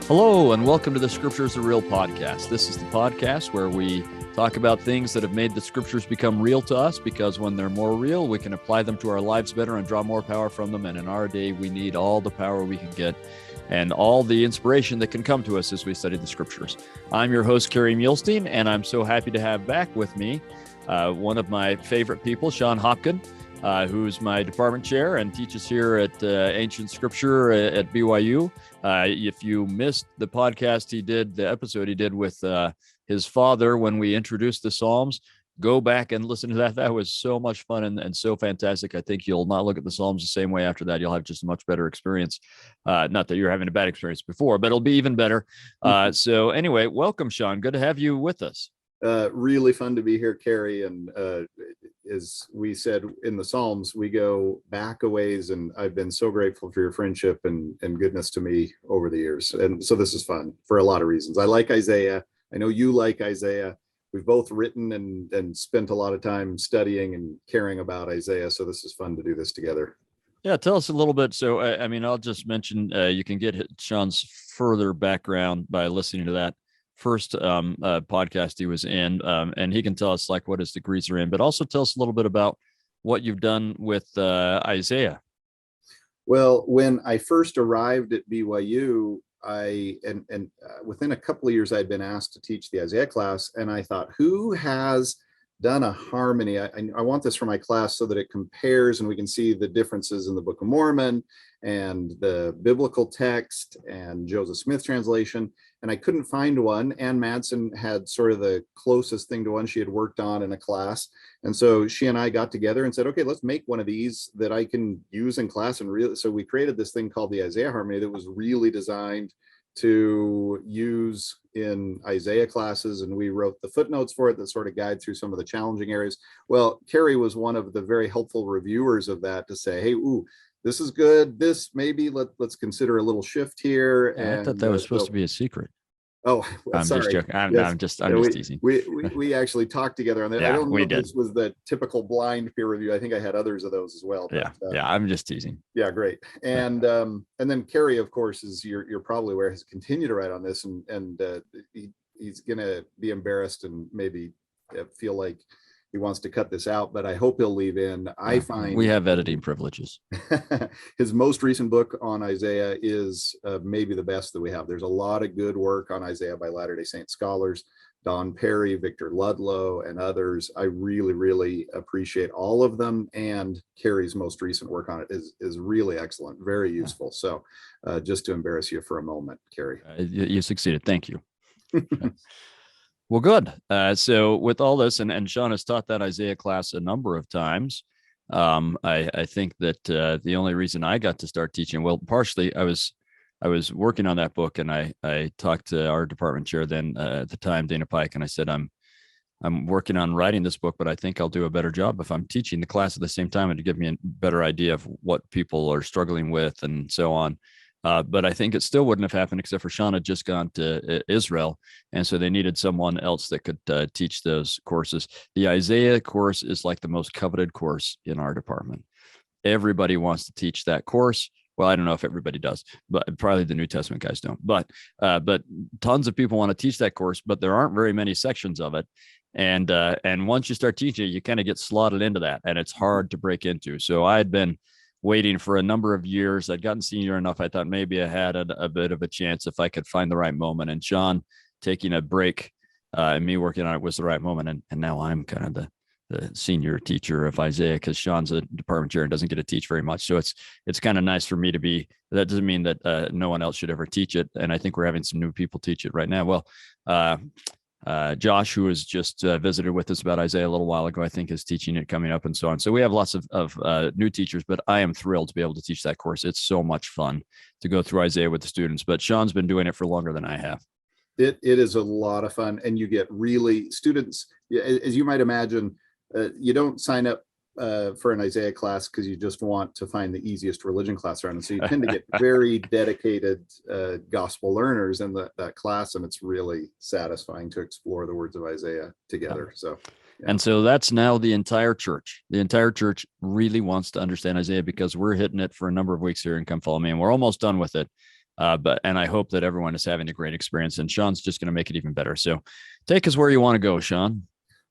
Hello, and welcome to the Scriptures Are Real podcast. This is the podcast where we talk about things that have made the Scriptures become real to us, because when they're more real, we can apply them to our lives better and draw more power from them. And in our day, we need all the power we can get and all the inspiration that can come to us as we study the Scriptures. I'm your host, Kerry Muhlstein, and I'm so happy to have back with me one of my favorite people, Shon Hopkin, who's my department chair and teaches here at Ancient Scripture at BYU. If you missed the podcast he did, the episode he did with his father when we introduced the Psalms, go back and listen to that. That was so much fun and so fantastic. I think you'll not look at the Psalms the same way after that. You'll have just a much better experience. Not that you're having a bad experience before, but it'll be even better. So anyway, welcome, Shon. Good to have you with us. Really fun to be here, Kerry. And as we said in the Psalms, we go back a ways, and I've been so grateful for your friendship and goodness to me over the years. And so this is fun for a lot of reasons. I like Isaiah. I know you like Isaiah. We've both written and spent a lot of time studying and caring about Isaiah. So this is fun to do this together. Yeah, tell us a little bit. So, I'll just mention you can get Shon's further background by listening to that first podcast he was in, and he can tell us like what his degrees are in, but also tell us a little bit about what you've done with Isaiah. Well, when I first arrived at BYU, within a couple of years, I'd been asked to teach the Isaiah class, and I thought, who has done a harmony? I want this for my class so that it compares and we can see the differences in the Book of Mormon and the biblical text and Joseph Smith translation. And I couldn't find one. Ann Madsen had sort of the closest thing to one she had worked on in a class. And so she and I got together and said, okay, let's make one of these that I can use in class. And so we created this thing called the Isaiah Harmony that was really designed to use in Isaiah classes, and we wrote the footnotes for it that sort of guide through some of the challenging areas. Well, Kerry was one of the very helpful reviewers of that to say, hey, this is good. This maybe let's consider a little shift here. Yeah, I thought that was supposed to be a secret. Oh, well, I'm sorry. just joking. I'm just teasing. We actually talked together on that. Yeah, I don't know if did. this was the typical blind peer review. I think I had others of those as well. But, I'm just teasing. Yeah, great. And then Kerry, of course, is you're probably aware, has continued to write on this, and he's gonna be embarrassed and maybe feel like he wants to cut this out, but I hope he'll leave in. I find we have editing privileges. His most recent book on Isaiah is maybe the best that we have. There's a lot of good work on Isaiah by Latter-day Saint scholars, Don Perry, Victor Ludlow, and others. I really, really appreciate all of them. And Kerry's most recent work on it is really excellent, very useful. So just to embarrass you for a moment, Kerry. You succeeded. Thank you. Well, good. So with all this, and Shon has taught that Isaiah class a number of times. I think that the only reason I got to start teaching, well, partially I was working on that book, and I talked to our department chair then at the time, Dana Pike, and I said, I'm working on writing this book, but I think I'll do a better job if I'm teaching the class at the same time and to give me a better idea of what people are struggling with and so on. But I think it still wouldn't have happened except for Shon had just gone to Israel. And so they needed someone else that could teach those courses. The Isaiah course is like the most coveted course in our department. Everybody wants to teach that course. Well, I don't know if everybody does, but probably the New Testament guys don't. But tons of people want to teach that course, but there aren't very many sections of it. And once you start teaching, you kind of get slotted into that, and it's hard to break into. So I had been waiting for a number of years. I'd gotten senior enough. I thought maybe I had a bit of a chance if I could find the right moment. And Shon taking a break and me working on it was the right moment. And now I'm kind of the senior teacher of Isaiah, because Shon's a department chair and doesn't get to teach very much. So it's kind of nice for me to be. That doesn't mean that no one else should ever teach it. And I think we're having some new people teach it right now. Well, Josh, who has just visited with us about Isaiah a little while ago, I think is teaching it coming up and so on. So we have lots of new teachers, but I am thrilled to be able to teach that course. It's so much fun to go through Isaiah with the students, but Shon's been doing it for longer than I have. It is a lot of fun, and you get really students, as you might imagine, you don't sign up for an Isaiah class because you just want to find the easiest religion class around. And so you tend to get very dedicated gospel learners in that class, and it's really satisfying to explore the words of Isaiah together. So, yeah. And so that's now the entire church. The entire church really wants to understand Isaiah, because we're hitting it for a number of weeks here in Come Follow Me, and we're almost done with it. And I hope that everyone is having a great experience, and Shon's just going to make it even better. So take us where you want to go, Shon.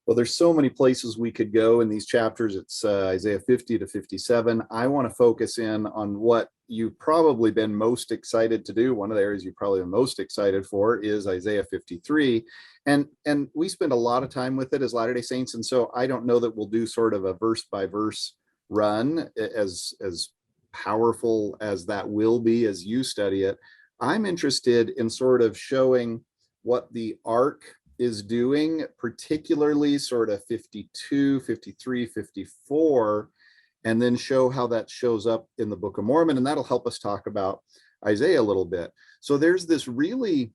Well, there's so many places we could go in these chapters. It's Isaiah 50 to 57. I want to focus in on what you've probably been most excited to do. One of the areas you're probably the most excited for is Isaiah 53. And we spend a lot of time with it as Latter-day Saints. And so I don't know that we'll do sort of a verse by verse run, as powerful as that will be as you study it. I'm interested in sort of showing what the ark is doing, particularly sort of 52, 53, 54, and then show how that shows up in the Book of Mormon. And that'll help us talk about Isaiah a little bit. So there's this really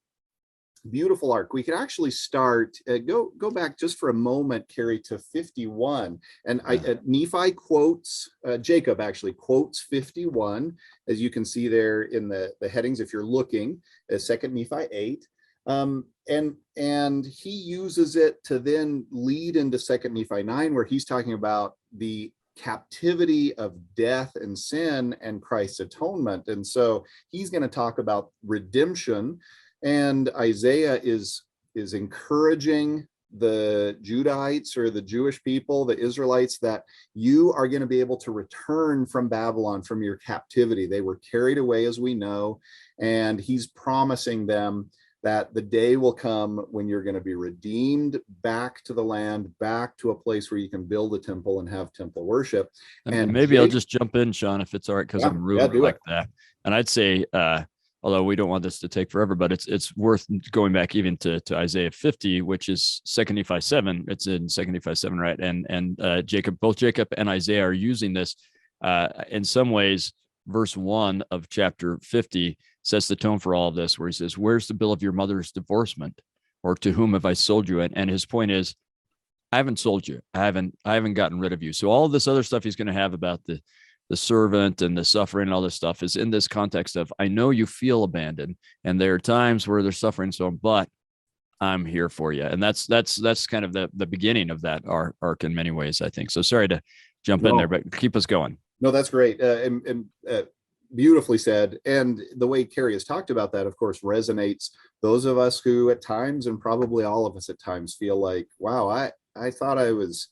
beautiful arc. We could actually start, go back just for a moment, Kerry, to 51. And Nephi quotes, Jacob actually quotes 51, as you can see there in the headings, if you're looking, as 2 Nephi 8. And he uses it to then lead into 2 Nephi 9, where he's talking about the captivity of death and sin and Christ's atonement. And so he's going to talk about redemption. And Isaiah is encouraging the Judahites, or the Jewish people, the Israelites, that you are going to be able to return from Babylon, from your captivity. They were carried away, as we know, and he's promising them that the day will come when you're going to be redeemed back to the land, back to a place where you can build a temple and have temple worship. And maybe I'll just jump in, Shon, if it's all right, because I'm really like that. And I'd say, although we don't want this to take forever, but it's worth going back even to Isaiah 50, which is 2 Nephi 7. It's in 2 Nephi 7, right? And both Jacob and Isaiah are using this in some ways. Verse 1 of chapter 50 sets the tone for all of this, where he says, where's the bill of your mother's divorcement? Or to whom have I sold you? And his point is, I haven't sold you. I haven't gotten rid of you. So all this other stuff he's going to have about the servant and the suffering and all this stuff is in this context of, I know you feel abandoned, and there are times where there's suffering, but I'm here for you. And that's kind of the beginning of that arc in many ways, I think. So sorry to jump in there, but keep us going. No, that's great. And beautifully said. And the way Kerry has talked about that, of course, resonates. Those of us who at times, and probably all of us at times, feel like, wow, I thought I was,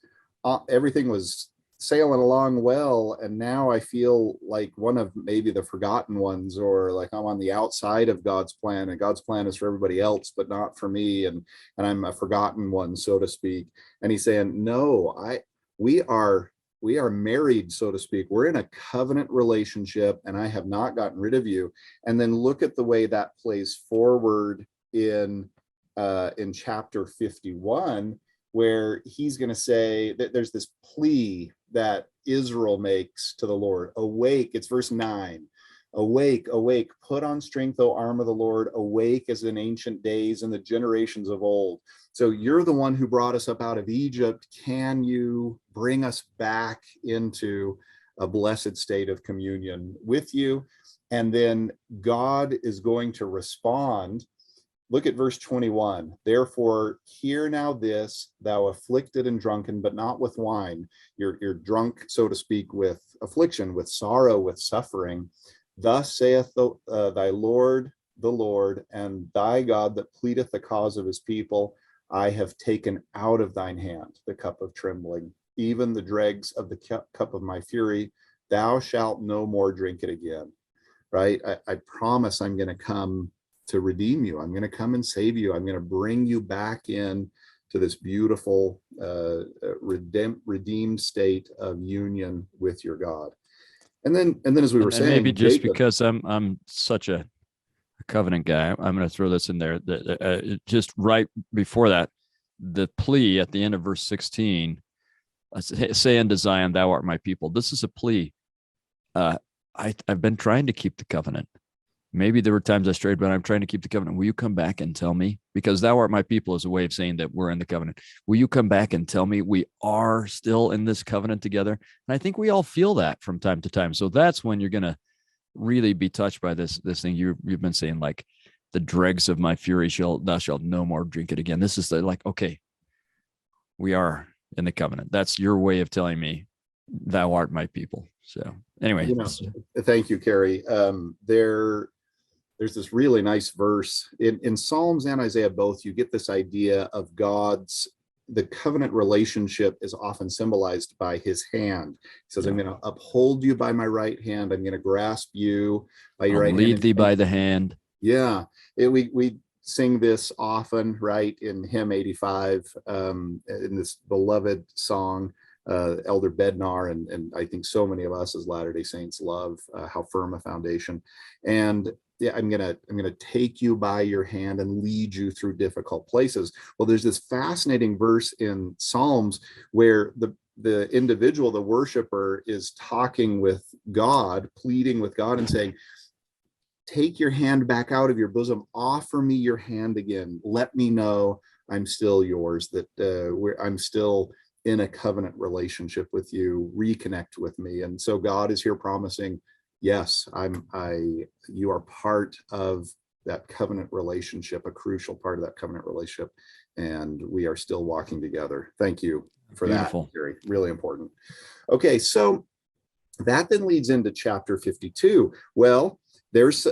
everything was sailing along well, and now I feel like one of maybe the forgotten ones, or like I'm on the outside of God's plan, and God's plan is for everybody else but not for me, and I'm a forgotten one, so to speak. And he's saying, no, we are married, so to speak. We're in a covenant relationship, and I have not gotten rid of you. And then look at the way that plays forward in chapter 51, where he's going to say that there's this plea that Israel makes to the Lord. Awake, it's verse 9. Awake, awake, put on strength, O arm of the Lord. Awake as in ancient days and the generations of old. So you're the one who brought us up out of Egypt. Can you bring us back into a blessed state of communion with you? And then God is going to respond. Look at verse 21. Therefore, hear now this, thou afflicted and drunken, but not with wine. You're drunk, so to speak, with affliction, with sorrow, with suffering. Thus saith thy Lord, the Lord, and thy God that pleadeth the cause of his people. I have taken out of thine hand the cup of trembling, even the dregs of the cup of my fury. Thou shalt no more drink it again. Right? I promise I'm going to come to redeem you. I'm going to come and save you. I'm going to bring you back in to this beautiful redeemed state of union with your God. And then as we were saying, maybe just Jacob, because I'm such a covenant guy, I'm going to throw this in there. Just right before that, the plea at the end of verse 16, say unto Zion, thou art my people. This is a plea. I've been trying to keep the covenant. Maybe there were times I strayed, but I'm trying to keep the covenant. Will you come back and tell me? Because thou art my people is a way of saying that we're in the covenant. Will you come back and tell me we are still in this covenant together? And I think we all feel that from time to time. So that's when you're going to really be touched by this thing you've been saying, like the dregs of my fury thou shalt no more drink it again. This is like, okay, we are in the covenant. That's your way of telling me thou art my people. So anyway, thank you, Kerry. there's this really nice verse in Psalms and Isaiah both. You get this idea of the covenant relationship is often symbolized by his hand. He says, I'm going to uphold you by my right hand. I'm going to grasp you by your right hand. Lead thee by the hand. Yeah. We sing this often, right? In hymn 85, in this beloved song, Elder Bednar, and I think so many of us as Latter-day Saints love How Firm a Foundation. And yeah, I'm gonna take you by your hand and lead you through difficult places. Well, there's this fascinating verse in Psalms where the individual, the worshiper, is talking with God, pleading with God and saying, take your hand back out of your bosom, offer me your hand again, let me know I'm still yours, that I'm still in a covenant relationship with you, reconnect with me. And so God is here promising, yes, you are part of that covenant relationship, a crucial part of that covenant relationship, and we are still walking together. Thank you for Beautiful. that, Kerry. Really important. Okay, so that then leads into chapter 52. Well, there's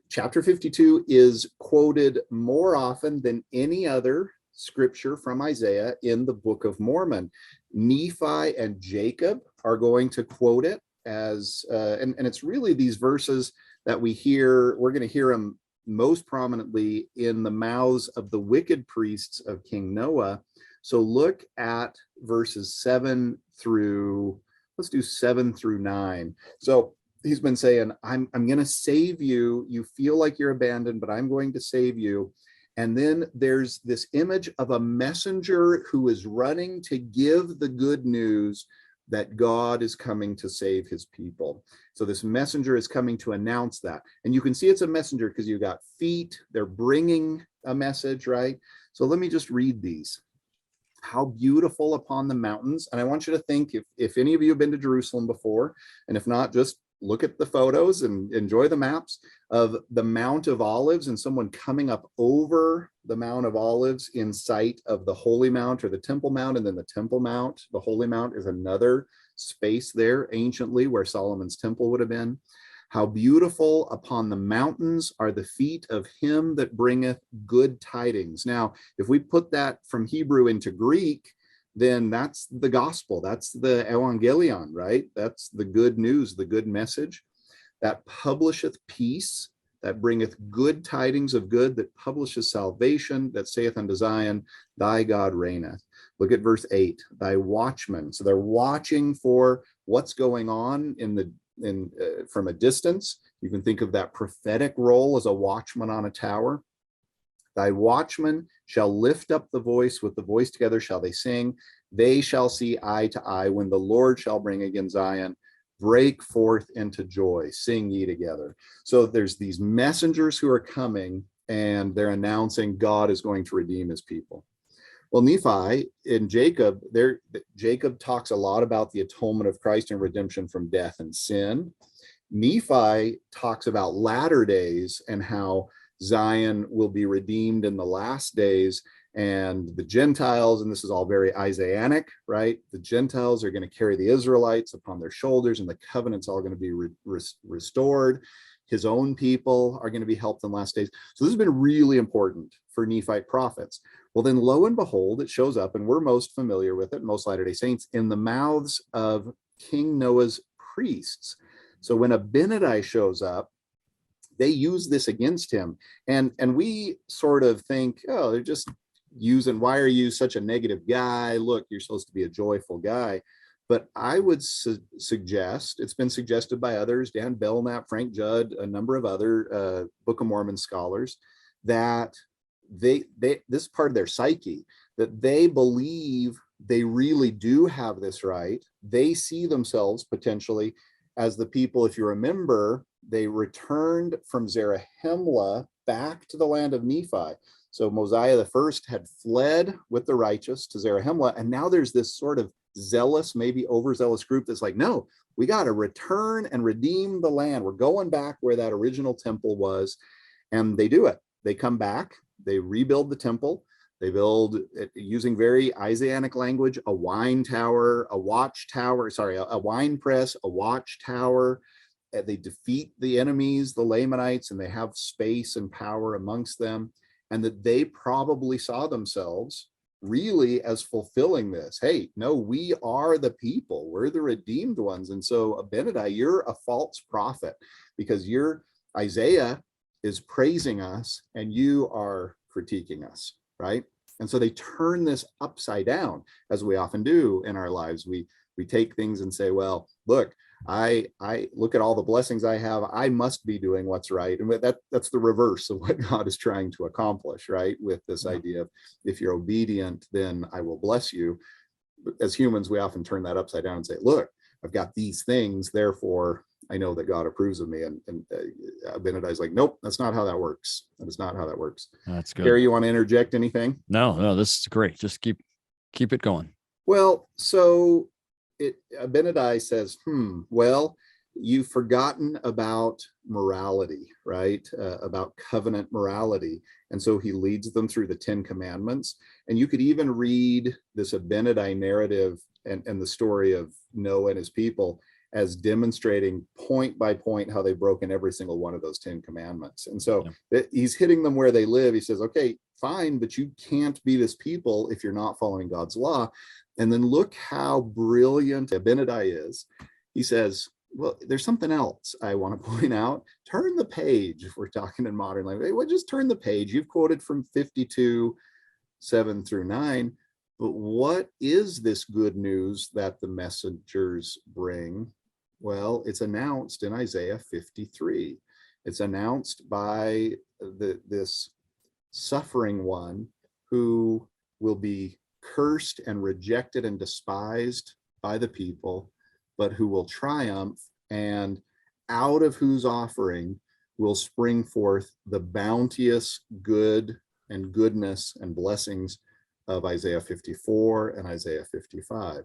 chapter 52 is quoted more often than any other scripture from Isaiah in the Book of Mormon. Nephi and Jacob are going to quote it as, and it's really these verses that we're going to hear them most prominently in the mouths of the wicked priests of King Noah. So look at verses 7 through 9. So he's been saying, I'm going to save you. You feel like you're abandoned, but I'm going to save you. And then there's this image of a messenger who is running to give the good news that God is coming to save his people. So this messenger is coming to announce that. And you can see it's a messenger because you got feet. They're bringing a message, right? So let me just read these. How beautiful upon the mountains. And I want you to think, if any of you have been to Jerusalem before, and if not, just look at the photos and enjoy the maps of the Mount of Olives and someone coming up over the Mount of Olives in sight of the Holy Mount or the Temple Mount. And then the Temple Mount, the Holy Mount, is another space there anciently where Solomon's temple would have been. How beautiful upon the mountains are the feet of him that bringeth good tidings. Now, if we put that from Hebrew into Greek, then that's the gospel. That's the evangelion, right? That's the good news, the good message that publisheth peace, that bringeth good tidings of good, that publisheth salvation, that saith unto Zion, thy God reigneth. Look at verse 8, thy watchmen. So they're watching for what's going on from a distance. You can think of that prophetic role as a watchman on a tower. Thy watchmen shall lift up the voice, with the voice together shall they sing. They shall see eye to eye when the Lord shall bring again Zion. Break forth into joy, sing ye together. So there's these messengers who are coming, and they're announcing God is going to redeem his people. Well, Nephi and Jacob, Jacob talks a lot about the atonement of Christ and redemption from death and sin. Nephi talks about latter days and how Zion will be redeemed in the last days, and the Gentiles, and this is all very Isaianic, right? The Gentiles are going to carry the Israelites upon their shoulders, and the covenant's all going to be restored. His own people are going to be helped in the last days. So this has been really important for Nephite prophets. Well, then lo and behold, it shows up, and we're most familiar with it, most Latter-day Saints, in the mouths of King Noah's priests. So when Abinadi shows up, they use this against him. And we sort of think, oh, they're just using, why are you such a negative guy? Look, you're supposed to be a joyful guy. But I would suggest, it's been suggested by others, Dan Belknap, Frank Judd, a number of other Book of Mormon scholars, that this is part of their psyche, that they believe they really do have this right. They see themselves potentially as the people, if you remember, they returned from Zarahemla back to the land of Nephi. So Mosiah the First had fled with the righteous to Zarahemla, and now there's this sort of zealous, maybe overzealous group that's like, no, we got to return and redeem the land. We're going back where that original temple was, and they do it. They come back, they rebuild the temple. They build, using very Isaianic language, a wine tower, a watchtower, sorry, a wine press, a watchtower, they defeat the enemies, the Lamanites, and they have space and power amongst them, and that they probably saw themselves really as fulfilling this. Hey, no, we are the people, we're the redeemed ones. And so Abinadi, you're a false prophet, because Isaiah is praising us and you are critiquing us, right? And so they turn this upside down, as we often do in our lives. We take things and say, well, look, I look at all the blessings I have, I must be doing what's right. And that's the reverse of what God is trying to accomplish, right? With this idea of, if you're obedient, then I will bless you. As humans, we often turn that upside down and say, look, I've got these things, therefore I know that God approves of me. And Abinadi is like, nope, that's not how that works. That is not how that works. That's good. Kerry, you want to interject anything? No, this is great. Just keep it going. Well, so Abinadi says, well, you've forgotten about morality, right? About covenant morality. And so he leads them through the 10 commandments. And you could even read this Abinadi narrative and the story of Noah and his people as demonstrating point by point how they've broken every single one of those 10 commandments. And so he's hitting them where they live. He says, okay, fine, but you can't be this people if you're not following God's law. And then look how brilliant Abinadi is. He says, well, there's something else I want to point out. Turn the page, if we're talking in modern language. Well, just turn the page. You've quoted from 52, 7 through 9. But what is this good news that the messengers bring? Well, it's announced in Isaiah 53. It's announced by this suffering one who will be cursed and rejected and despised by the people, but who will triumph, and out of whose offering will spring forth the bounteous good and goodness and blessings of Isaiah 54 and Isaiah 55.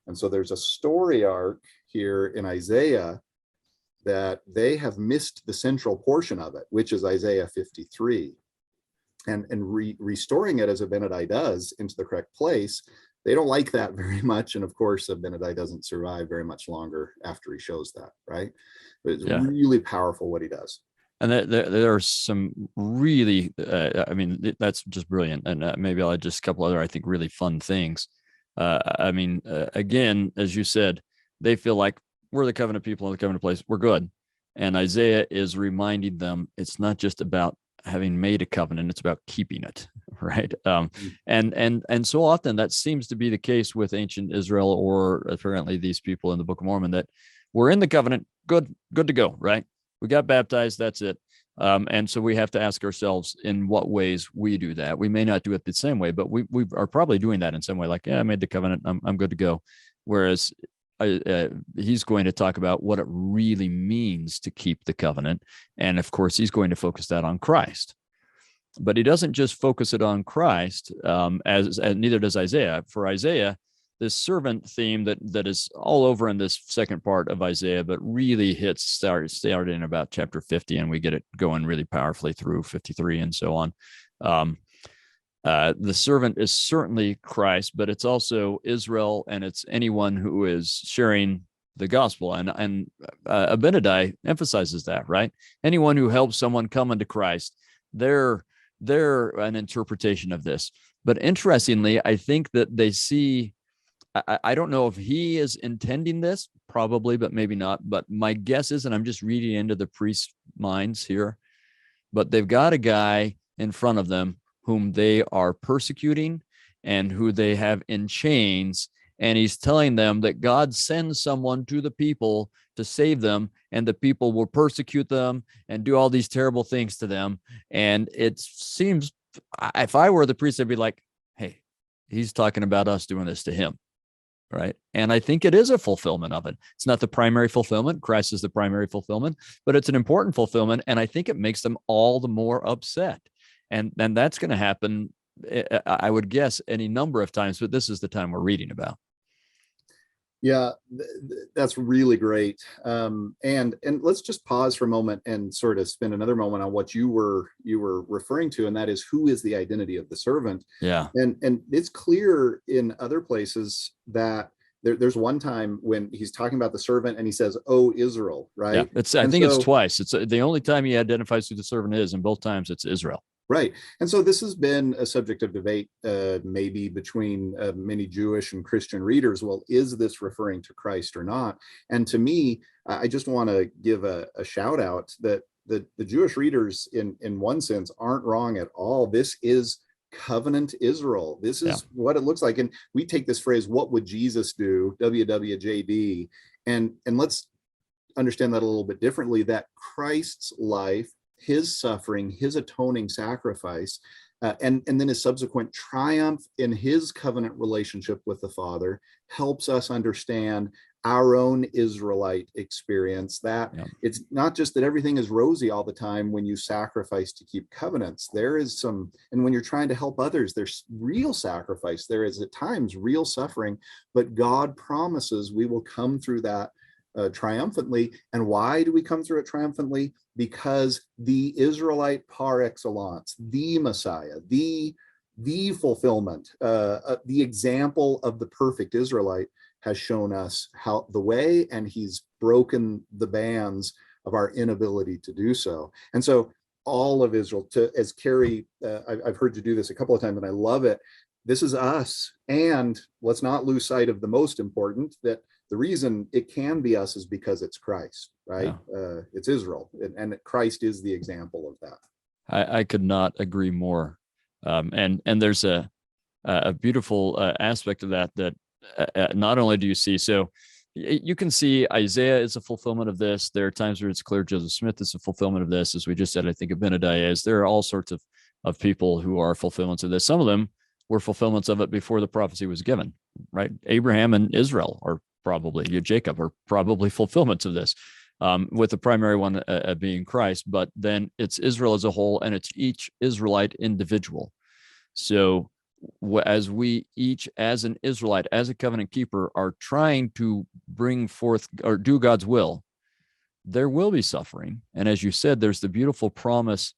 And so there's a story arc here in Isaiah that they have missed the central portion of it, which is Isaiah 53. And restoring it, as Abinadi does, into the correct place, they don't like that very much. And of course, Abinadi doesn't survive very much longer after he shows that, right? But it's really powerful what he does. And there are some really, I mean, that's just brilliant. And maybe I'll add just a couple other, I think, really fun things. Again, as you said, they feel like we're the covenant people in the covenant place. We're good. And Isaiah is reminding them it's not just about having made a covenant, it's about keeping it, right? And so often that seems to be the case with ancient Israel, or apparently these people in the Book of Mormon, that we're in the covenant, good to go, right? We got baptized, that's it. And so we have to ask ourselves in what ways we do that. We may not do it the same way, but we are probably doing that in some way, like, yeah, I made the covenant, I'm good to go. Whereas he's going to talk about what it really means to keep the covenant. And of course, he's going to focus that on Christ. But he doesn't just focus it on Christ, as neither does Isaiah. For Isaiah, this servant theme that is all over in this second part of Isaiah, but really started in about chapter 50, and we get it going really powerfully through 53 and so on. The servant is certainly Christ, but it's also Israel, and it's anyone who is sharing the gospel. And Abinadi emphasizes that, right? Anyone who helps someone come into Christ, they're an interpretation of this. But interestingly, I think that they see, I don't know if he is intending this, probably, but maybe not. But my guess is, and I'm just reading into the priest's minds here, but they've got a guy in front of them whom they are persecuting and who they have in chains. And he's telling them that God sends someone to the people to save them, and the people will persecute them and do all these terrible things to them. And it seems, if I were the priest, I'd be like, hey, he's talking about us doing this to him. Right. And I think it is a fulfillment of it. It's not the primary fulfillment. Christ is the primary fulfillment, but it's an important fulfillment. And I think it makes them all the more upset. And that's going to happen, I would guess, any number of times, but this is the time we're reading about. Yeah, that's really great. And let's just pause for a moment and sort of spend another moment on what you were referring to, and that is, who is the identity of the servant? Yeah. And it's clear in other places that there's one time when he's talking about the servant and he says, "Oh, Israel," right? Yeah, I think it's twice. It's the only time he identifies who the servant is, and both times it's Israel. Right. And so this has been a subject of debate, maybe between many Jewish and Christian readers. Well, is this referring to Christ or not? And to me, I just want to give a shout out that the Jewish readers, in one sense, aren't wrong at all. This is covenant Israel. This is what it looks like. And we take this phrase, "What would Jesus do?" WWJD. And let's understand that a little bit differently, that Christ's life, his suffering, his atoning sacrifice, and then his subsequent triumph in his covenant relationship with the Father helps us understand our own Israelite experience, that it's not just that everything is rosy all the time when you sacrifice to keep covenants. There is some, and when you're trying to help others, there's real sacrifice. There is at times real suffering, but God promises we will come through that triumphantly. And why do we come through it triumphantly? Because the Israelite par excellence, the Messiah, the fulfillment, the example of the perfect Israelite, has shown us how the way, and he's broken the bands of our inability to do so. And so all of Israel, as Kerry, I've heard you do this a couple of times and I love it. This is us. And let's not lose sight of the most important, that the reason it can be us is because it's Christ, right? It's Israel, and Christ is the example of that. I could not agree more. And there's a beautiful aspect of that not only do you see, so you can see Isaiah is a fulfillment of this. There are times where it's clear Joseph Smith is a fulfillment of this. As we just said, I think Abinadi is. There are all sorts of people who are fulfillments of this. Some of them were fulfillments of it before the prophecy was given, right? Abraham and Israel are probably, Jacob are probably fulfillments of this, with the primary one being Christ. But then it's Israel as a whole, and it's each Israelite individual. So as we each, as an Israelite, as a covenant keeper, are trying to bring forth or do God's will, there will be suffering. And as you said, there's the beautiful promise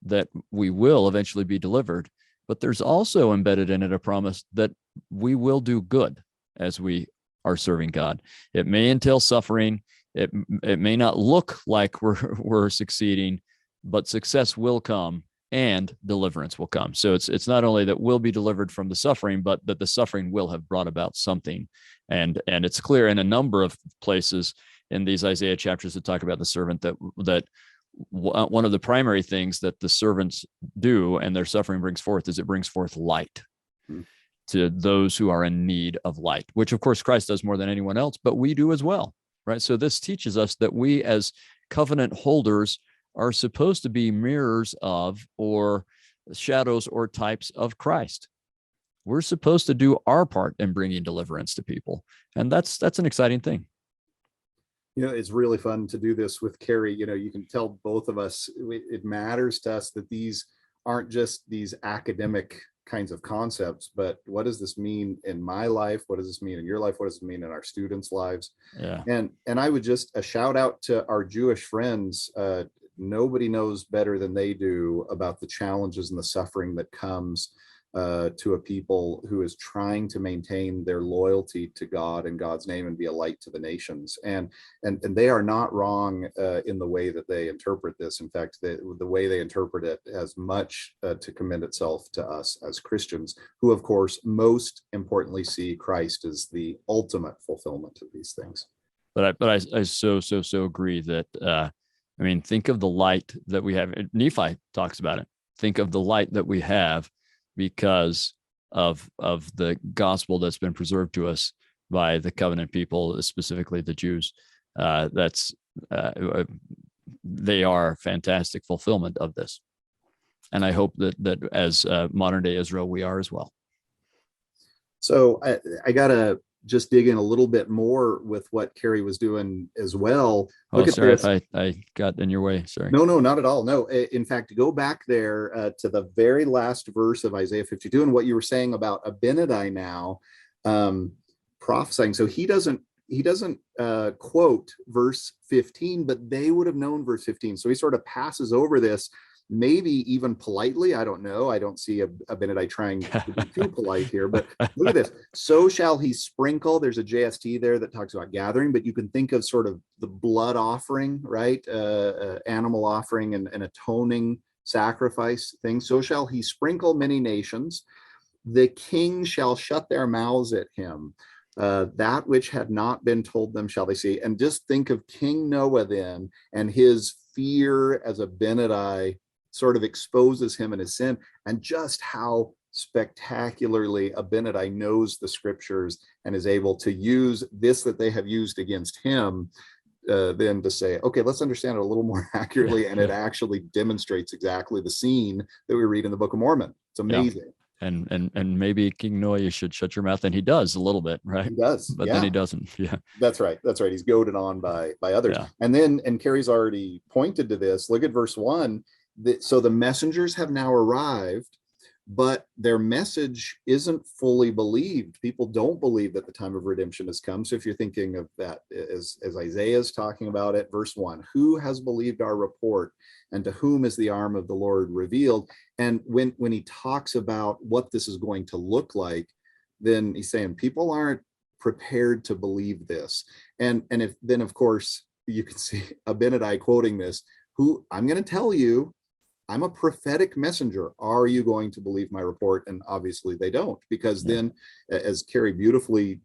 that we will eventually be delivered, but there's also embedded in it a promise that we will do good as we are serving God. It may entail suffering. It may not look like we're succeeding, but success will come and deliverance will come. So it's not only that we'll be delivered from the suffering, but that the suffering will have brought about something. And it's clear in a number of places in these Isaiah chapters that talk about the servant that one of the primary things that the servants do and their suffering brings forth is it brings forth light to those who are in need of light, which of course Christ does more than anyone else, but we do as well, right? So this teaches us that we as covenant holders are supposed to be mirrors of, or shadows or types of Christ. We're supposed to do our part in bringing deliverance to people. And that's an exciting thing. It's really fun to do this with Kerry. You can tell both of us, it matters to us that these aren't just these academic kinds of concepts, but what does this mean in my life? What does this mean in your life? What does it mean in our students' lives? Yeah. And I would just a shout out to our Jewish friends. Nobody knows better than they do about the challenges and the suffering that comes to a people who is trying to maintain their loyalty to God and God's name and be a light to the nations. And they are not wrong in the way that they interpret this. In fact, the way they interpret it has much to commend itself to us as Christians, who of course most importantly see Christ as the ultimate fulfillment of these things. But I so agree that think of the light that we have. Nephi talks about it. Think of the light that we have because of the gospel that's been preserved to us by the covenant people, specifically the Jews. They are fantastic fulfillment of this. And I hope that as modern day Israel, we are as well. So I gotta just dig in a little bit more with what Kerry was doing as well. Look at sorry this. If I got in your way. Sorry. No, not at all. No, in fact, go back there to the very last verse of Isaiah 52 and what you were saying about Abinadi now prophesying. So he doesn't quote verse 15, but they would have known verse 15. So he sort of passes over this maybe even politely. I don't know. I don't see Abinadi trying to be too polite here, but look at this. So shall he sprinkle. There's a JST there that talks about gathering, but you can think of sort of the blood offering, right? Animal offering and atoning sacrifice thing. So shall he sprinkle many nations. The king shall shut their mouths at him. That which had not been told them shall they see. And just think of King Noah then, and his fear as Abinadi sort of exposes him in his sin, and just how spectacularly Abinadi knows the scriptures and is able to use this that they have used against him, then to say, okay, let's understand it a little more accurately. And it actually demonstrates exactly the scene that we read in the Book of Mormon. It's amazing. And maybe King Noah, you should shut your mouth, and he does a little bit, right? He does, but then he doesn't. Yeah, that's right. He's goaded on by others. Yeah. And Kerry's already pointed to this. Look at verse 1. So the messengers have now arrived, but their message isn't fully believed. People don't believe that the time of redemption has come. So if you're thinking of that as Isaiah is talking about it, verse 1, who has believed our report, and to whom is the arm of the Lord revealed? And when he talks about what this is going to look like, then he's saying people aren't prepared to believe this. And if then, of course, you can see Abinadi quoting this, who I'm going to tell you, I'm a prophetic messenger. Are you going to believe my report? And obviously they don't, because then, as Kerry beautifully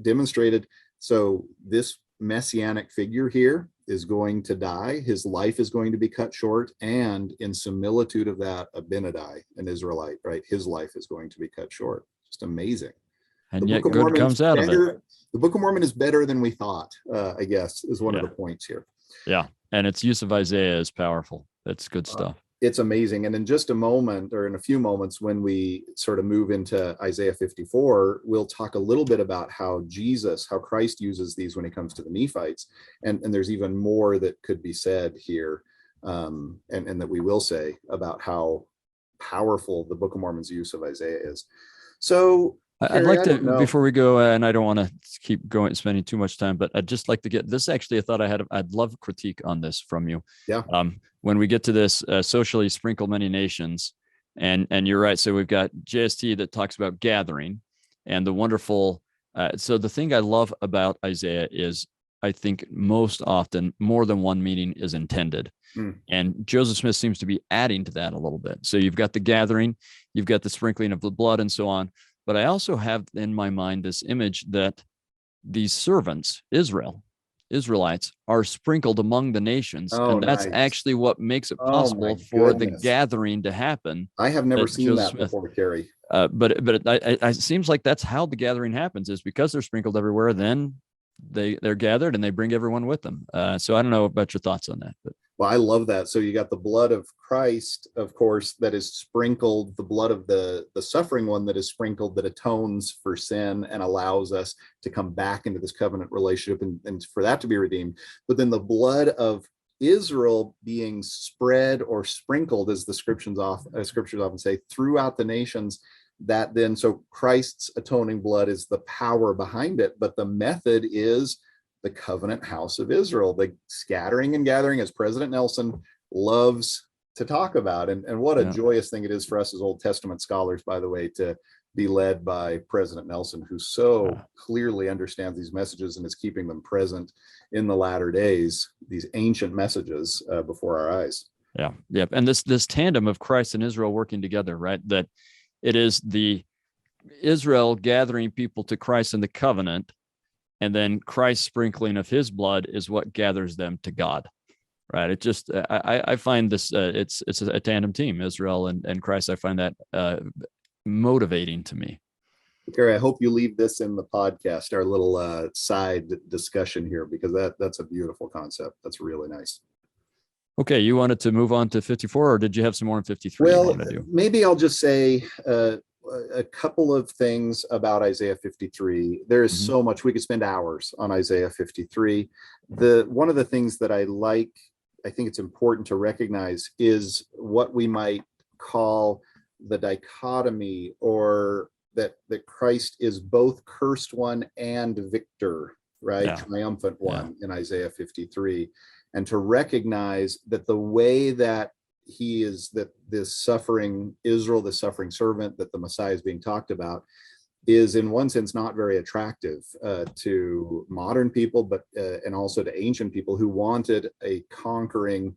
demonstrated, so this messianic figure here is going to die. His life is going to be cut short. And in similitude of that, Abinadi, an Israelite, right? His life is going to be cut short. Just amazing. And yet good comes out of it. The Book of Mormon is better than we thought, I guess, is one of the points here. Yeah. And its use of Isaiah is powerful. That's good stuff. It's amazing. And in just a moment, or in a few moments, when we sort of move into Isaiah 54, we'll talk a little bit about how Christ uses these when it comes to the Nephites. And there's even more that could be said here, and that we will say about how powerful the Book of Mormon's use of Isaiah is. So I'd like to, before we go, and I don't want to keep going, spending too much time, but I'd just like to get this. Actually, I thought I'd love critique on this from you. Yeah. When we get to this, socially sprinkle many nations, and you're right. So we've got JST that talks about gathering, and the wonderful. So the thing I love about Isaiah is, I think most often more than one meaning is intended. And Joseph Smith seems to be adding to that a little bit. So you've got the gathering, you've got the sprinkling of the blood, and so on. But I also have in my mind this image that these servants, Israelites, are sprinkled among the nations. And that's actually what makes it possible for the gathering to happen. I have never seen that before, Kerry. But it seems like that's how the gathering happens, is because they're sprinkled everywhere. Then they're gathered and they bring everyone with them. So I don't know about your thoughts on that. But. Well, I love that. So you got the blood of Christ, of course, that is sprinkled, the blood of the suffering one that is sprinkled, that atones for sin and allows us to come back into this covenant relationship and for that to be redeemed. But then the blood of Israel being spread or sprinkled, as the scriptures often say, throughout the nations. That then, so Christ's atoning blood is the power behind it, but the method is the covenant house of Israel, the scattering and gathering, as President Nelson loves to talk about. And what a joyous thing it is for us as Old Testament scholars, by the way, to be led by President Nelson, who so clearly understands these messages and is keeping them present in the latter days, these ancient messages before our eyes. Yeah. Yeah. And this tandem of Christ and Israel working together, right? That it is the Israel gathering people to Christ in the covenant, and then Christ's sprinkling of his blood is what gathers them to God, right? It just, I find this, it's a tandem team, Israel and Christ. I find that motivating to me. Kerry, I hope you leave this in the podcast, our little side discussion here, because that's a beautiful concept. That's really nice. Okay, you wanted to move on to 54, or did you have some more in 53? Well, maybe I'll just say a couple of things about Isaiah 53. There is so much. We could spend hours on Isaiah 53. One of the things that I think it's important to recognize, is what we might call the dichotomy, or that Christ is both cursed one and victor, right? Yeah. Triumphant one in Isaiah 53. And to recognize that the way that he is that this suffering Israel, this suffering servant that the Messiah is being talked about, is in one sense not very attractive to modern people, but and also to ancient people who wanted a conquering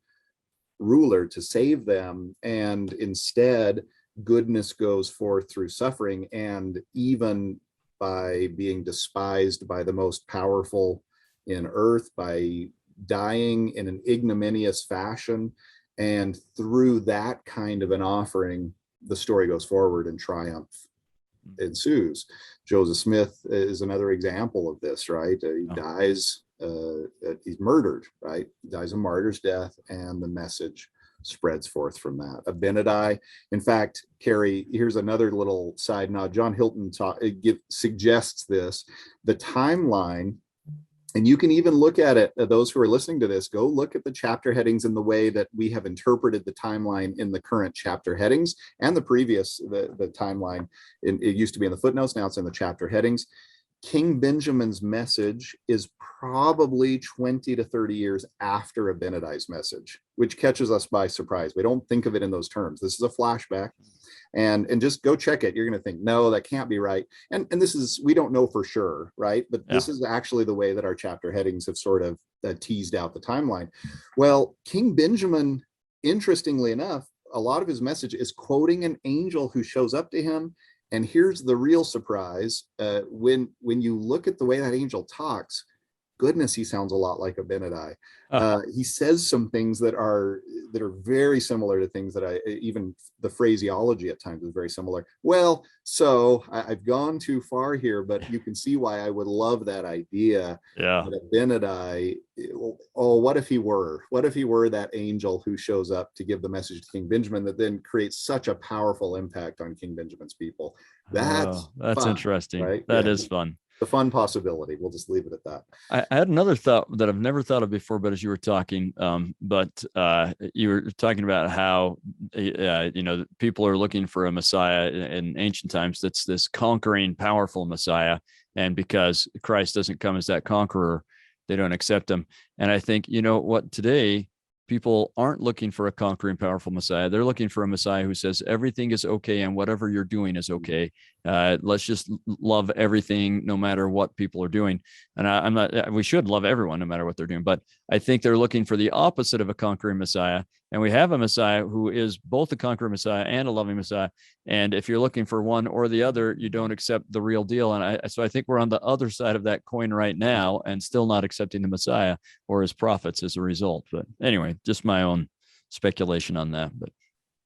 ruler to save them. And instead, goodness goes forth through suffering, and even by being despised by the most powerful in earth, by dying in an ignominious fashion. And through that kind of an offering, the story goes forward and triumph ensues. Joseph Smith is another example of this, right? He dies, he's murdered, right? He dies a martyr's death, and the message spreads forth from that. Abinadi, in fact, Kerry, here's another little side nod. John Hilton suggests this, the timeline, and you can even look at it, those who are listening to this, go look at the chapter headings in the way that we have interpreted the timeline in the current chapter headings and the previous, the timeline. It used to be in the footnotes, now it's in the chapter headings. King Benjamin's message is probably 20 to 30 years after Abinadi's message, which catches us by surprise. We don't think of it in those terms. This is a flashback, and just go check it. You're going to think, no, that can't be right. And this is, we don't know for sure, right? But this is actually the way that our chapter headings have sort of teased out the timeline. Well, King Benjamin, interestingly enough, a lot of his message is quoting an angel who shows up to him. And here's the real surprise. When you look at the way that angel talks, goodness, he sounds a lot like Abinadi. He says some things that are very similar to things that even the phraseology at times is very similar. Well, so I've gone too far here, but you can see why I would love that idea. Yeah. That Abinadi, oh, what if he were that angel who shows up to give the message to King Benjamin that then creates such a powerful impact on King Benjamin's people? That's fun, interesting. right? That is fun. The fun possibility. We'll just leave it at that. I had another thought that I've never thought of before, but as you were talking, you were talking about how, people are looking for a Messiah in ancient times. That's this conquering, powerful Messiah. And because Christ doesn't come as that conqueror, they don't accept him. And I think, today, people aren't looking for a conquering, powerful Messiah. They're looking for a Messiah who says everything is okay and whatever you're doing is okay. Let's just love everything, no matter what people are doing. And we should love everyone, no matter what they're doing. But I think they're looking for the opposite of a conquering Messiah. And we have a Messiah who is both a conquering Messiah and a loving Messiah. And if you're looking for one or the other, you don't accept the real deal. And so I think we're on the other side of that coin right now and still not accepting the Messiah or his prophets as a result. But anyway, just my own speculation on that. But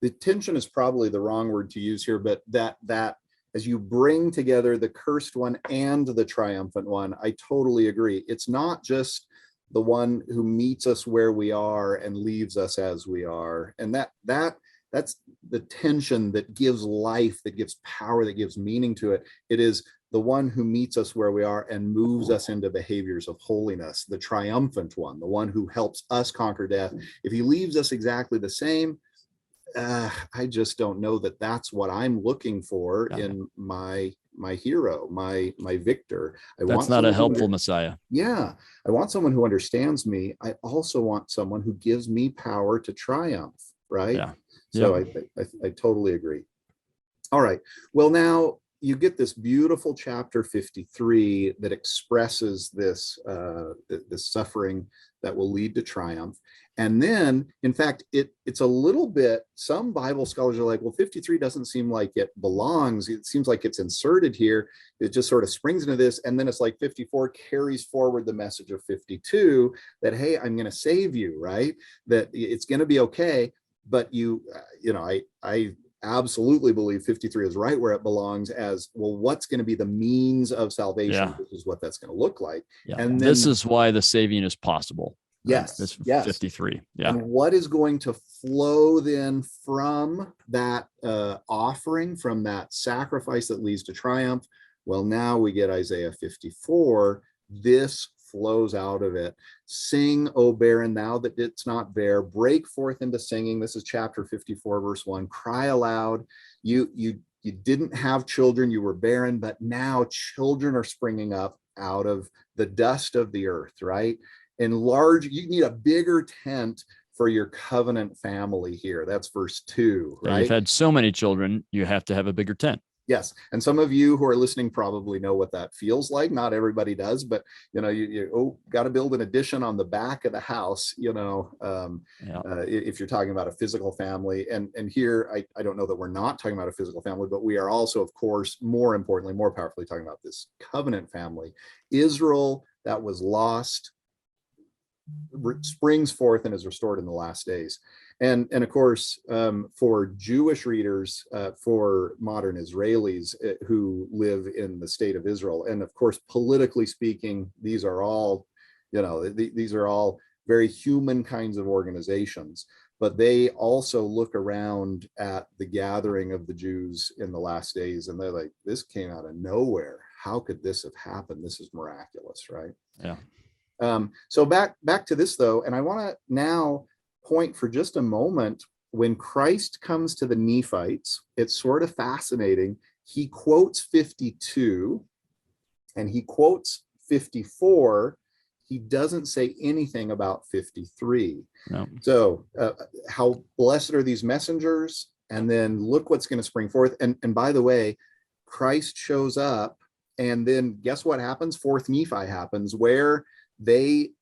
the tension is probably the wrong word to use here, but that as you bring together the cursed one and the triumphant one, I totally agree. It's not just the one who meets us where we are and leaves us as we are. And that's the tension that gives life, that gives power, that gives meaning to it. It is the one who meets us where we are and moves us into behaviors of holiness, the triumphant one, the one who helps us conquer death. If he leaves us exactly the same, I just don't know that that's what I'm looking for in my hero, my victor. That's not a helpful Messiah. Yeah, I want someone who understands me. I also want someone who gives me power to triumph, right? Yeah. So I totally agree. All right. Well, now you get this beautiful chapter 53 that expresses this suffering that will lead to triumph. And then, in fact, it's a little bit, some Bible scholars are like, well, 53 doesn't seem like it belongs. It seems like it's inserted here. It just sort of springs into this. And then it's like 54 carries forward the message of 52 that, hey, I'm going to save you, right? That it's going to be okay. But I absolutely believe 53 is right where it belongs as, well, what's going to be the means of salvation? Yeah. This is what that's going to look like. Yeah. And then, this is why the saving is possible. Yes. It's 53. Yeah. And what is going to flow then from that offering, from that sacrifice that leads to triumph? Well, now we get Isaiah 54. This flows out of it. Sing, O barren, thou that didst not bear, break forth into singing. This is chapter 54, verse 1. Cry aloud. You didn't have children, you were barren, but now children are springing up out of the dust of the earth, right? You need a bigger tent for your covenant family here. That's verse 2, Yeah, right? you've had so many children, you have to have a bigger tent. Yes. And some of you who are listening probably know what that feels like. Not everybody does, but you got to build an addition on the back of the house, if you're talking about a physical family. And here, I don't know that we're not talking about a physical family, but we are also, of course, more importantly, more powerfully talking about this covenant family. Israel that was lost springs forth and is restored in the last days. And of course, for Jewish readers, for modern Israelis who live in the state of Israel, and of course, politically speaking, these are all, these are all very human kinds of organizations, but they also look around at the gathering of the Jews in the last days, and they're like, this came out of nowhere. How could this have happened? This is miraculous, right? Yeah. So back to this though, and I want to now point for just a moment, when Christ comes to the Nephites, it's sort of fascinating. He quotes 52 and he quotes 54. He doesn't say anything about 53. No. So how blessed are these messengers? And then look what's going to spring forth. And by the way, Christ shows up, and then guess what happens? Fourth Nephi happens, where they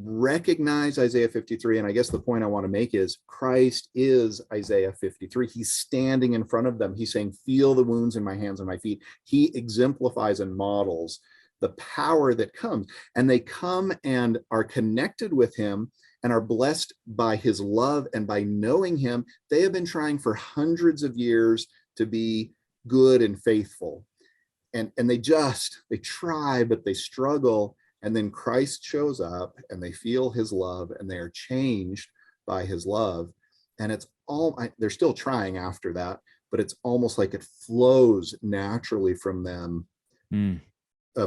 recognize Isaiah 53. And I guess the point I want to make is Christ is Isaiah 53. He's standing in front of them. He's saying, feel the wounds in my hands and my feet. He exemplifies and models the power that comes. And they come and are connected with him and are blessed by his love and by knowing him. They have been trying for hundreds of years to be good and faithful. And they try, but they struggle. And then Christ shows up and they feel his love and they are changed by his love. And it's all, they're still trying after that, but it's almost like it flows naturally from them.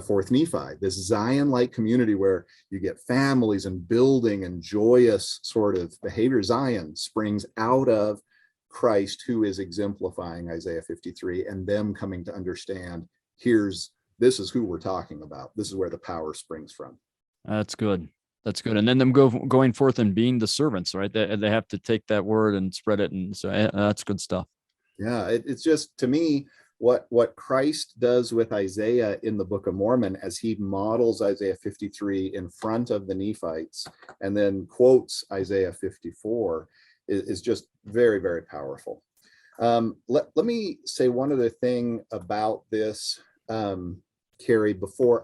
Fourth Nephi, this Zion-like community where you get families and building and joyous sort of behavior. Zion springs out of Christ, who is exemplifying Isaiah 53, and them coming to understand, this is who we're talking about. This is where the power springs from. That's good. That's good. And then them going forth and being the servants, right? They have to take that word and spread it. And so that's good stuff. Yeah, it's just, to me, what Christ does with Isaiah in the Book of Mormon, as he models Isaiah 53 in front of the Nephites and then quotes Isaiah 54, is just very, very powerful. Let me say one other thing about this, Kerry, before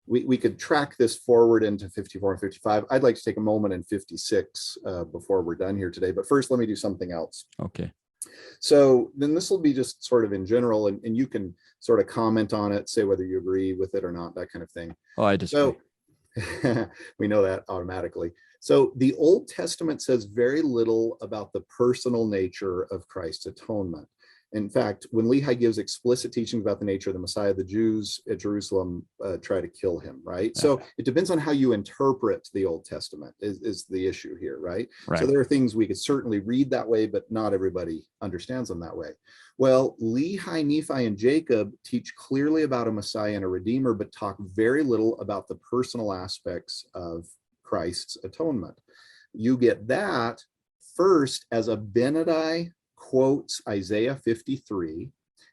we could track this forward into 54 and 55. I'd like to take a moment in 56 before we're done here today. But first, let me do something else. Okay. So then this will be just sort of in general, and you can sort of comment on it, say whether you agree with it or not, that kind of thing. Oh, I disagree. So we know that automatically. So the Old Testament says very little about the personal nature of Christ's atonement. In fact, when Lehi gives explicit teachings about the nature of the Messiah, the Jews at Jerusalem try to kill him, right? Yeah. So it depends on how you interpret the Old Testament is the issue here, right? So there are things we could certainly read that way, but not everybody understands them that way. Well, Lehi, Nephi, and Jacob teach clearly about a Messiah and a Redeemer, but talk very little about the personal aspects of Christ's atonement. You get that first as Abinadi quotes Isaiah 53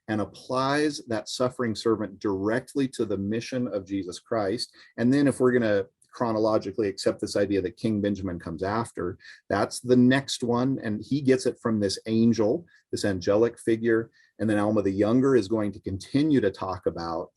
and applies that suffering servant directly to the mission of Jesus Christ. And then if we're going to chronologically accept this idea that King Benjamin comes after, that's the next one. And he gets it from this angel, this angelic figure. And then Alma the Younger is going to continue to talk about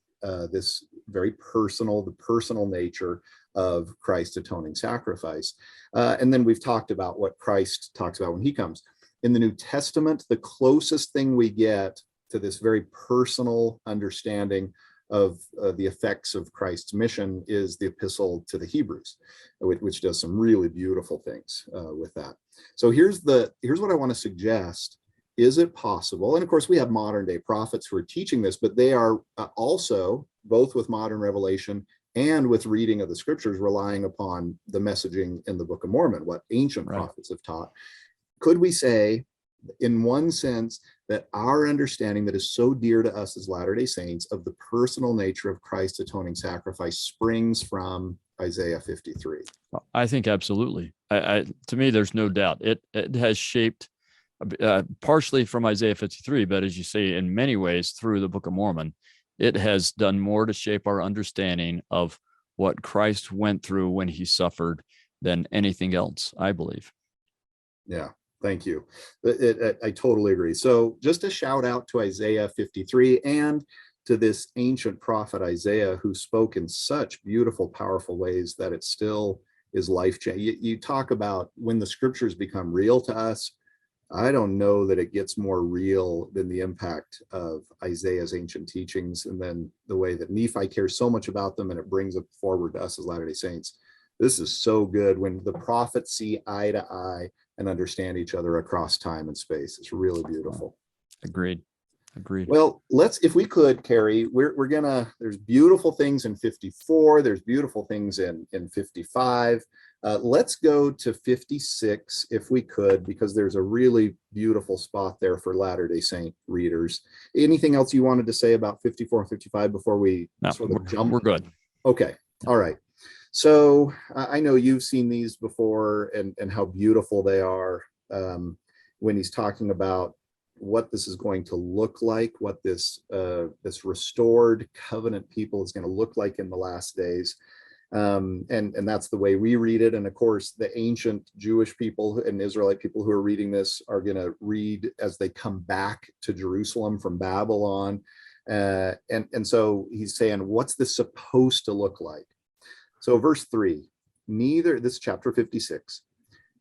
this very personal, the personal nature of Christ's atoning sacrifice. And then we've talked about what Christ talks about when he comes. In the New Testament, the closest thing we get to this very personal understanding of the effects of Christ's mission is the epistle to the Hebrews, which does some really beautiful things with that. So here's what I want to suggest. Is it possible? And of course, we have modern day prophets who are teaching this, but they are also, both with modern revelation and with reading of the scriptures, relying upon the messaging in the Book of Mormon, what ancient prophets have taught. Could we say, in one sense, that our understanding that is so dear to us as Latter-day Saints of the personal nature of Christ's atoning sacrifice springs from Isaiah 53? I think absolutely. To me, there's no doubt it has shaped partially from Isaiah 53, but as you say, in many ways through the Book of Mormon, it has done more to shape our understanding of what Christ went through when he suffered than anything else, I believe. Yeah, thank you. I totally agree. So just a shout out to Isaiah 53 and to this ancient prophet Isaiah, who spoke in such beautiful, powerful ways that it still is life-changing. You talk about when the scriptures become real to us. I don't know that it gets more real than the impact of Isaiah's ancient teachings, and then the way that Nephi cares so much about them, and it brings it forward to us as Latter-day Saints. This is so good when the prophets see eye to eye and understand each other across time and space. It's really beautiful. Agreed. Well, if we could, Kerry, there's beautiful things in 54. There's beautiful things in 55. Let's go to 56 if we could, because there's a really beautiful spot there for Latter-day Saint readers. Anything else you wanted to say about 54 and 55 before we sort of jump? We're good. Okay. All right. So I know you've seen these before and how beautiful they are, when he's talking about what this is going to look like, what this restored covenant people is going to look like in the last days. And that's the way we read it. And of course, the ancient Jewish people and Israelite people who are reading this are going to read as they come back to Jerusalem from Babylon. And so he's saying, what's this supposed to look like? So verse 3, this is chapter 56.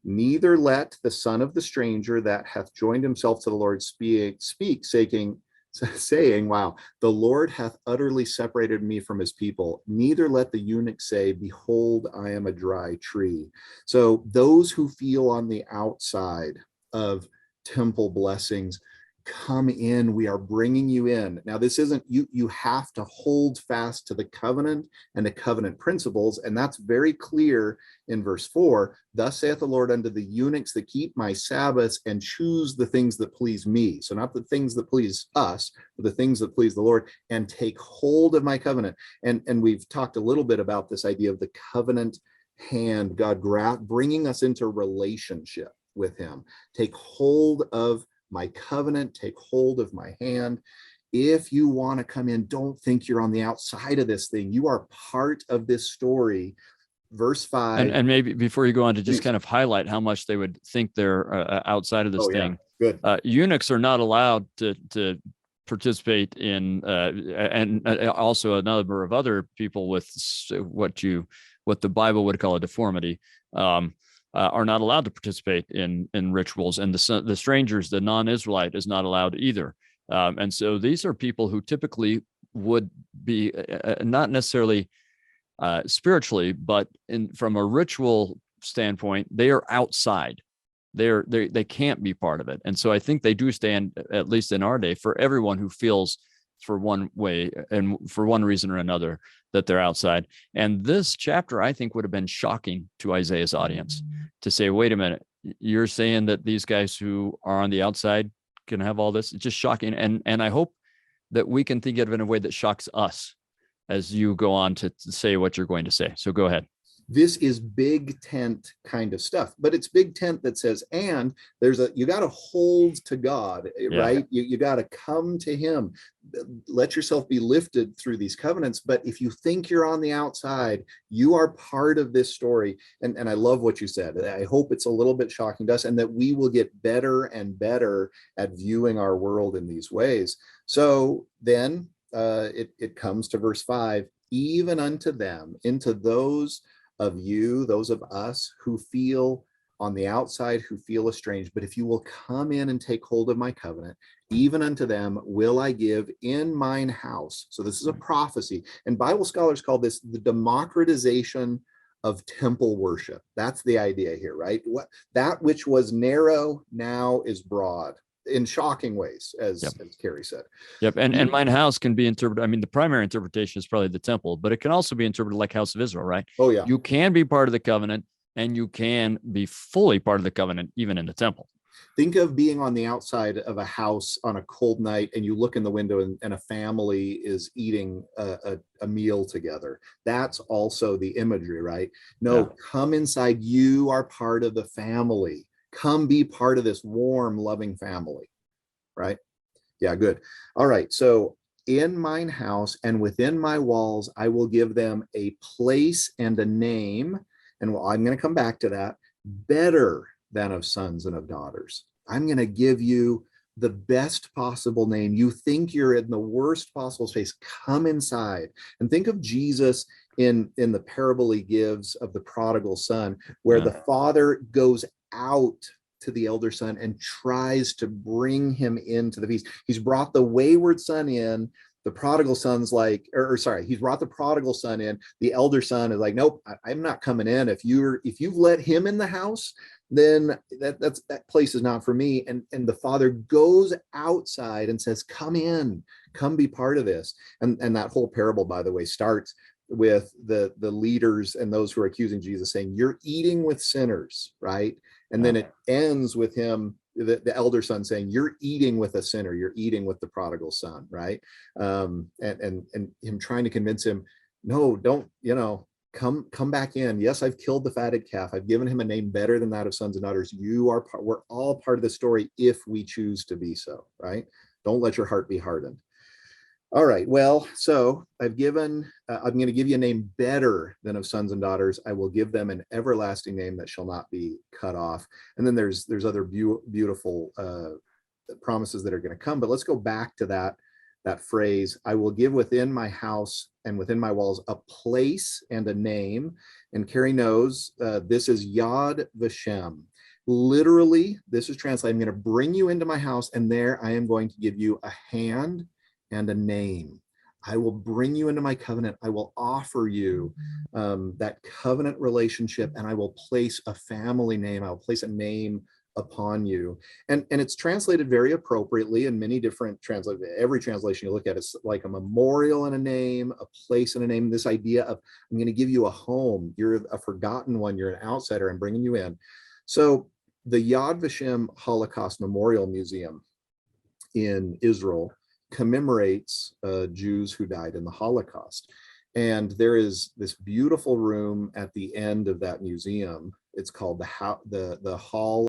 Neither let the son of the stranger that hath joined himself to the Lord speak, saying, wow, the Lord hath utterly separated me from his people. Neither let the eunuch say, behold, I am a dry tree. So those who feel on the outside of temple blessings, come in, we are bringing you in. Now, this isn't, you have to hold fast to the covenant and the covenant principles, and that's very clear in verse 4. Thus saith the Lord unto the eunuchs that keep my Sabbaths and choose the things that please me. So not the things that please us, but the things that please the Lord, and take hold of my covenant. And we've talked a little bit about this idea of the covenant hand, God bringing us into relationship with him. Take hold of my covenant, take hold of my hand. If you want to come in, don't think you're on the outside of this thing. You are part of this story. Verse 5. And maybe before you go on, to just kind of highlight how much they would think they're outside of this thing. Good. Eunuchs are not allowed to participate in, and also a number of other people with what the Bible would call a deformity. Are not allowed to participate in rituals, and the strangers, the non-Israelite, is not allowed either. And so these are people who typically would be not necessarily spiritually, but from a ritual standpoint, they are outside. They can't be part of it. And so I think they do stand, at least in our day, for everyone who feels for one way and for one reason or another that they're outside. And this chapter, I think, would have been shocking to Isaiah's audience to say, wait a minute, you're saying that these guys who are on the outside can have all this? It's just shocking. And I hope that we can think of it in a way that shocks us as you go on to say what you're going to say. So go ahead. This is big tent kind of stuff, but it's big tent that says, and you got to hold to God, right? You got to come to him, let yourself be lifted through these covenants. But if you think you're on the outside, you are part of this story. And I love what you said. I hope it's a little bit shocking to us, and that we will get better and better at viewing our world in these ways. So then it comes to verse 5, even unto them, into those of you, those of us who feel on the outside, who feel estranged, but if you will come in and take hold of my covenant, even unto them will I give in mine house. So this is a prophecy, and Bible scholars call this the democratization of temple worship. That's the idea here, right? That which was narrow now is broad, in shocking ways, as Kerry said. Yep. And mine house can be interpreted. I mean, the primary interpretation is probably the temple, but it can also be interpreted like house of Israel, right? Oh, yeah. You can be part of the covenant, and you can be fully part of the covenant, even in the temple. Think of being on the outside of a house on a cold night and you look in the window and a family is eating a meal together. That's also the imagery, right? No, Yeah. come inside. You are part of the family. Come be part of this warm, loving family, right? Yeah, good. All right. So in mine house and within my walls, I will give them a place and a name. And I'm going to come back to that, better than of sons and of daughters. I'm going to give you the best possible name. You think you're in the worst possible space. Come inside. And think of Jesus in the parable he gives of the prodigal son, where the father goes out to the elder son and tries to bring him into the feast. He's brought the wayward son in. The prodigal son's like, he's brought the prodigal son in. The elder son is like, nope, I'm not coming in. If you've let him in the house, then that place is not for me. And the father goes outside and says, come in, come be part of this. And that whole parable, by the way, starts with the leaders and those who are accusing Jesus saying, you're eating with sinners, right? And then it ends with him, the elder son saying, you're eating with a sinner, you're eating with the prodigal son, right? And him trying to convince him, no, don't, come back in. Yes, I've killed the fatted calf. I've given him a name better than that of sons and daughters. We're all part of the story if we choose to be so, right? Don't let your heart be hardened. All right, well, so I'm going to give you a name better than of sons and daughters. I will give them an everlasting name that shall not be cut off. And then there's other beautiful promises that are going to come. But let's go back to that phrase. I will give within my house and within my walls a place and a name. And Kerry knows this is Yad Vashem. Literally, this is translated, I'm going to bring you into my house, and there I am going to give you a hand and a name. I will bring you into my covenant. I will offer you that covenant relationship, and I will place a family name. I will place a name upon you. And it's translated very appropriately in many different translations. Every translation you look at is like a memorial and a name, a place and a name. This idea of, I'm going to give you a home. You're a forgotten one. You're an outsider. I'm bringing you in. So the Yad Vashem Holocaust Memorial Museum in Israel commemorates Jews who died in the Holocaust. And there is this beautiful room at the end of that museum. It's called the Hall